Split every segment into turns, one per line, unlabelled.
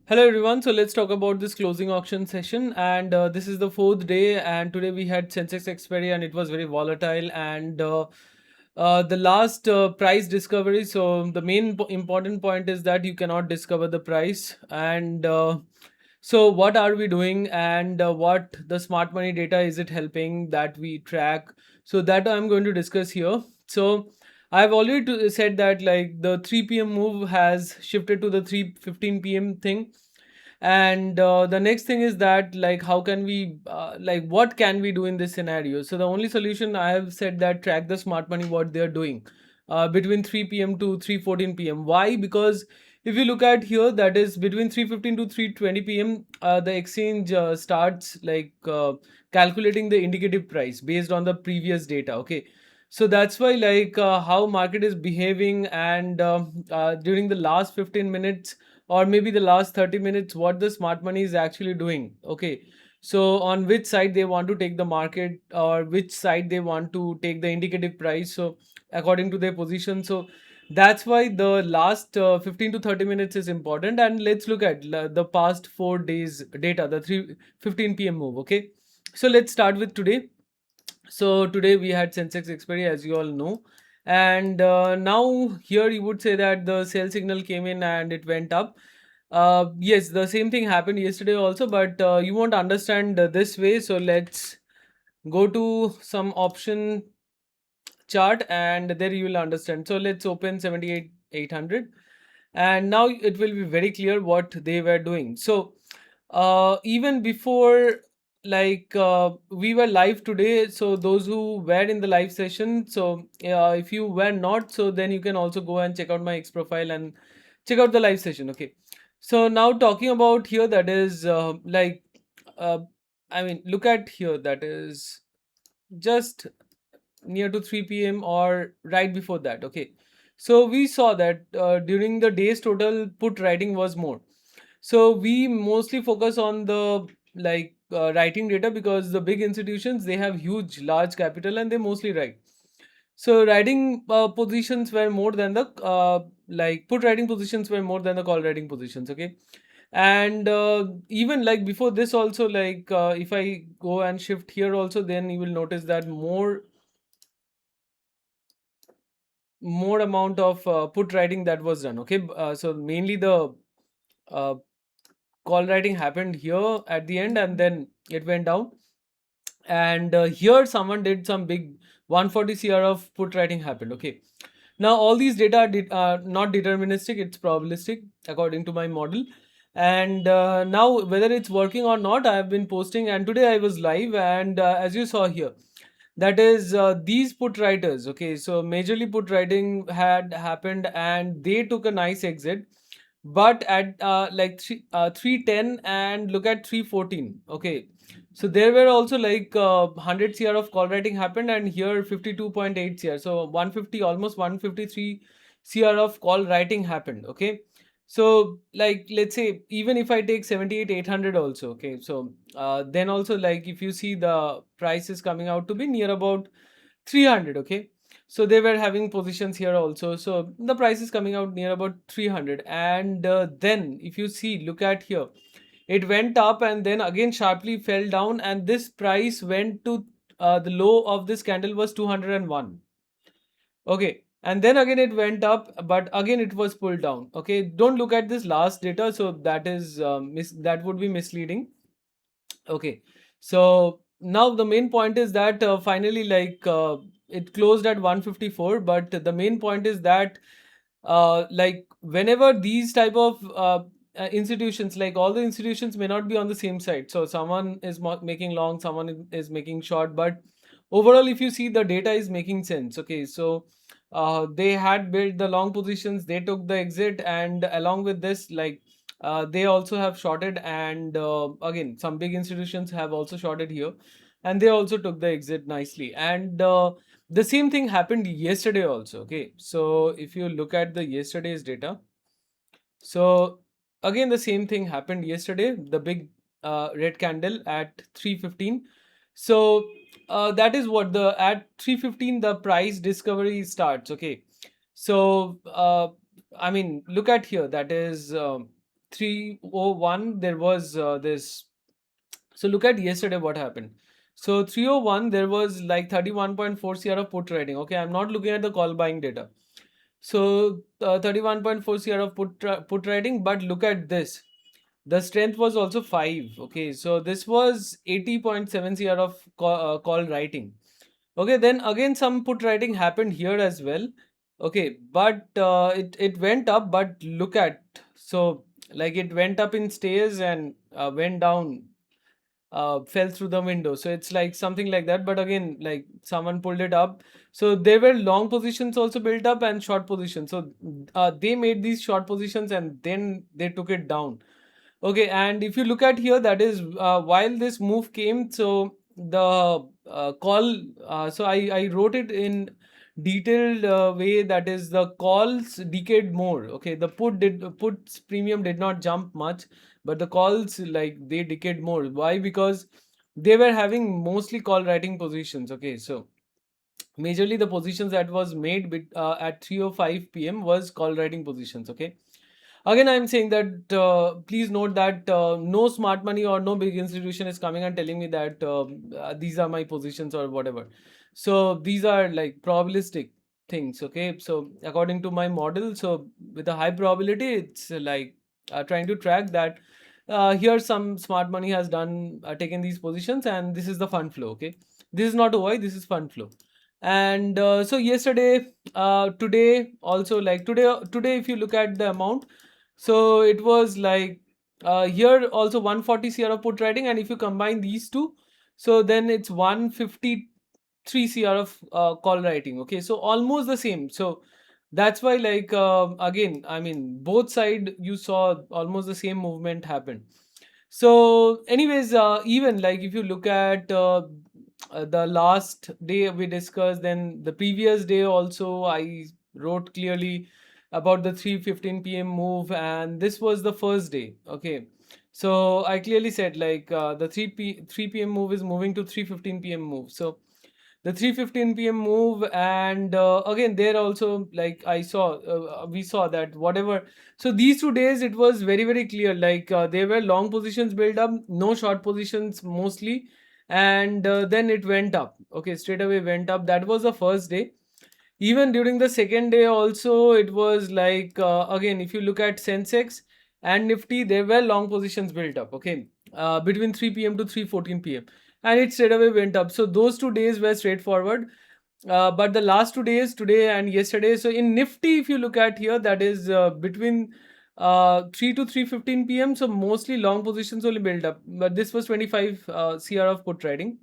Hello everyone. So let's talk about this closing auction session, and this is the fourth day. And today we had Sensex expiry, and it was very volatile. And the last price discovery. So the main important point is that you cannot discover the price. And so what are we doing, and what the smart money data is it helping that we track? So that I'm going to discuss here. So I've already said that like the 3 p.m. move has shifted to the 3:15 p.m. thing, and the next thing is that like how can we like what can we do in this scenario? So the only solution I have said that track the smart money what they are doing between 3 p.m. to 3:14 p.m. Why? Because if you look at here, that is between 3:15 to 3:20 p.m. The exchange starts like calculating the indicative price based on the previous data. Okay, so that's why like how market is behaving, and during the last 15 minutes or maybe the last 30 minutes what the smart money is actually doing. Okay, so on which side they want to take the market, or which side they want to take the indicative price, so according to their position. So that's why the last 15 to 30 minutes is important. And let's look at the past 4 days data, the 3:15 p.m. move. Okay, so let's start with today. So today we had Sensex expiry, as you all know, and now here you would say that the sell signal came in and it went up. Yes, the same thing happened yesterday also, but you won't understand this way. So let's go to some option chart, and there you will understand. So let's open 78,800, and now it will be very clear what they were doing. So even before like we were live today, so those who were in the live session, so if you were not, so then you can also go and check out my X profile and check out the live session. Okay, so now talking about here, that is uh, I mean, look at here, that is just near to 3 p.m. or right before that. Okay, so we saw that during the day's total put writing was more. So we mostly focus on the like writing data, because the big institutions, they have huge large capital and they mostly write. So writing positions were more than the like put writing positions were more than the call writing positions. Okay, and even like before this also, like if I go and shift here also, then you will notice that more amount of put writing that was done. Okay, so mainly the uh, call writing happened here at the end, and then it went down. And here someone did some big 140 cr of put writing happened. Okay, now all these data are not deterministic, it's probabilistic according to my model. And now whether it's working or not, I have been posting, and today I was live, and as you saw here, that is these put writers. Okay, so majorly put writing had happened and they took a nice exit, but at 310 and look at 314. Okay, so there were also like 100 cr of call writing happened, and here 52.8 cr, so 150, almost 153 cr of call writing happened. Okay, so like let's say even if I take 78,800 also. Okay, so then also like if you see the price is coming out to be near about 300. Okay, so they were having positions here also, so the price is coming out near about 300. And then if you see, look at here, it went up and then again sharply fell down, and this price went to the low of this candle was 201. Okay, and then again it went up, but again it was pulled down. Okay, don't look at this last data, so that is that would be misleading. Okay, so now the main point is that finally like it closed at 154, but the main point is that like whenever these type of institutions, like all the institutions may not be on the same side, so someone is making long, someone is making short, but overall if you see, the data is making sense. Okay, so they had built the long positions, they took the exit, and along with this, like they also have shorted, and again some big institutions have also shorted here, and they also took the exit nicely. And the same thing happened yesterday also. Okay, so if you look at the yesterday's data, so again the same thing happened yesterday, the big red candle at 315. So that is what the at 315 the price discovery starts. Okay, so I mean, look at here, that is 301 there was this. So look at yesterday what happened. So 301 there was like 31.4 CR of put trading. Okay, I'm not looking at the call buying data. So 31.4 CR of put trading, but look at this. The strength was also 5. Okay, so this was 80.7 CR of call writing. Okay, then again some put writing happened here as well. Okay, but it went up, but look at, so like it went up in stairs and went down, fell through the window. So it's like something like that. But again, like someone pulled it up. So there were long positions also built up and short positions. So they made these short positions and then they took it down. Okay, and if you look at here, that is while this move came, so the call, so I wrote it in detailed way, that is the calls decayed more. Okay, the put premium did not jump much, but the calls, like, they decayed more. Why? Because they were having mostly call writing positions. Okay, so majorly the positions that was made at 3:05 p.m. was call writing positions. Okay, again I'm saying that please note that no smart money or no big institution is coming and telling me that these are my positions or whatever. So these are like probabilistic things. Okay, so according to my model, so with a high probability, it's like trying to track that here some smart money has done taken these positions, and this is the fund flow. Okay, this is not OI, this is fund flow. And so yesterday, today also, like today if you look at the amount, so it was like here also 140 CR of put writing, and if you combine these two, so then it's 153 CR of call writing. Okay, so almost the same. So that's why, like, again, I mean, both side you saw almost the same movement happen. So anyways, even like if you look at the last day we discussed, then the previous day also I wrote clearly about the 3:15 p.m. move, and this was the first day. Okay, so I clearly said, like, the 3 p.m. move is moving to 3:15 p.m. move. So the 3:15 p.m. move, and again there also, like, I saw we saw that whatever. So these 2 days it was very very clear, like there were long positions built up, no short positions mostly, and then it went up. Okay, straight away went up. That was the first day. Even during the second day also, it was like, again, if you look at Sensex and Nifty, there were long positions built up. Okay, between 3 p.m. to 3:14 p.m. and it straight away went up. So those 2 days were straightforward. But the last 2 days, today and yesterday, so in Nifty, if you look at here, that is between 3 to 3:15 p.m. So mostly long positions only built up. But this was 25 CR of put trading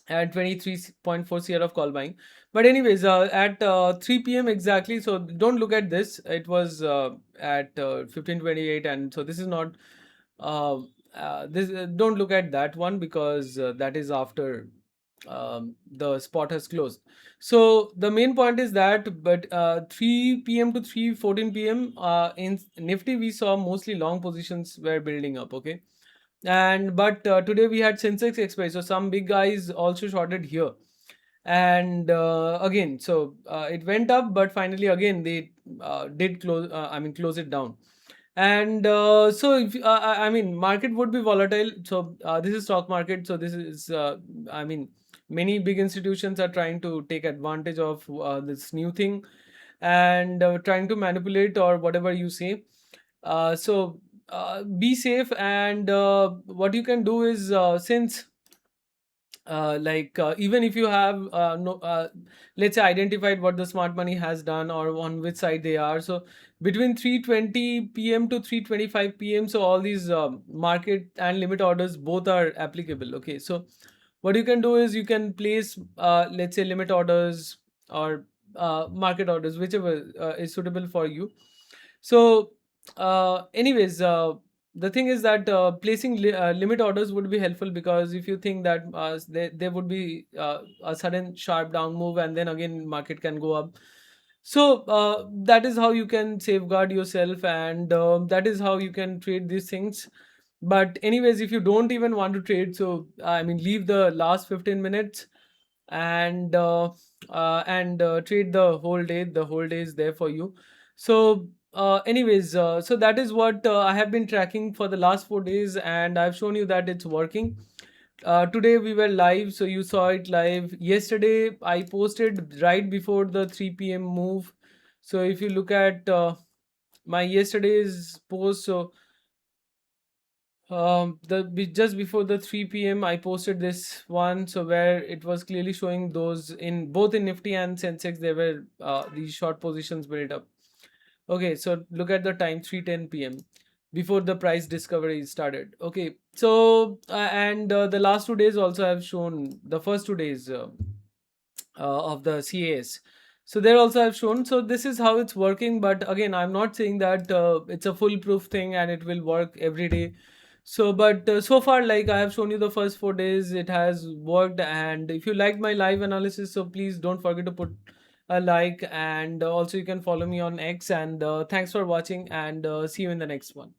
and 23.4 CR of call buying. But anyways, at 3 p.m. exactly, so don't look at this. It was at 15:28, and so this is not this. Don't look at that one, because that is after the spot has closed. So the main point is that, but 3 p.m. to 3:14 p.m. In Nifty, we saw mostly long positions were building up. Okay, and but today we had Sensex expiry, so some big guys also shorted here. And again, so it went up, but finally again they did close, close it down. And so if I mean, market would be volatile. So this is stock market, so this is I mean, many big institutions are trying to take advantage of this new thing, and trying to manipulate or whatever you say. So be safe, and what you can do is, since even if you have no let's say identified what the smart money has done or on which side they are, so between 3:20 p.m. to 3:25 p.m., so all these market and limit orders both are applicable. Okay, so what you can do is you can place let's say limit orders or market orders, whichever is suitable for you. So anyways, the thing is that placing limit orders would be helpful, because if you think that there would be a sudden sharp down move and then again market can go up, so that is how you can safeguard yourself, and that is how you can trade these things. But anyways, if you don't even want to trade, so I mean, leave the last 15 minutes and trade the whole day. The whole day is there for you. So So that is what I have been tracking for the last 4 days, and I've shown you that it's working. Today we were live, so you saw it live. Yesterday I posted right before the 3 p.m. move. So if you look at my yesterday's post, so just before the 3 p.m. I posted this one, so where it was clearly showing those in both in Nifty and Sensex there were these short positions built up. Okay, so look at the time, 3:10 p.m. before the price discovery started. Okay, so and the last 2 days also have shown the first 2 days of the CAS. So there also I've shown. So this is how it's working. But again, I'm not saying that it's a foolproof thing and it will work every day. So, but so far, like I have shown you the first 4 days, it has worked. And if you liked my live analysis, so please don't forget to put a like, and also you can follow me on X. And thanks for watching, and see you in the next one.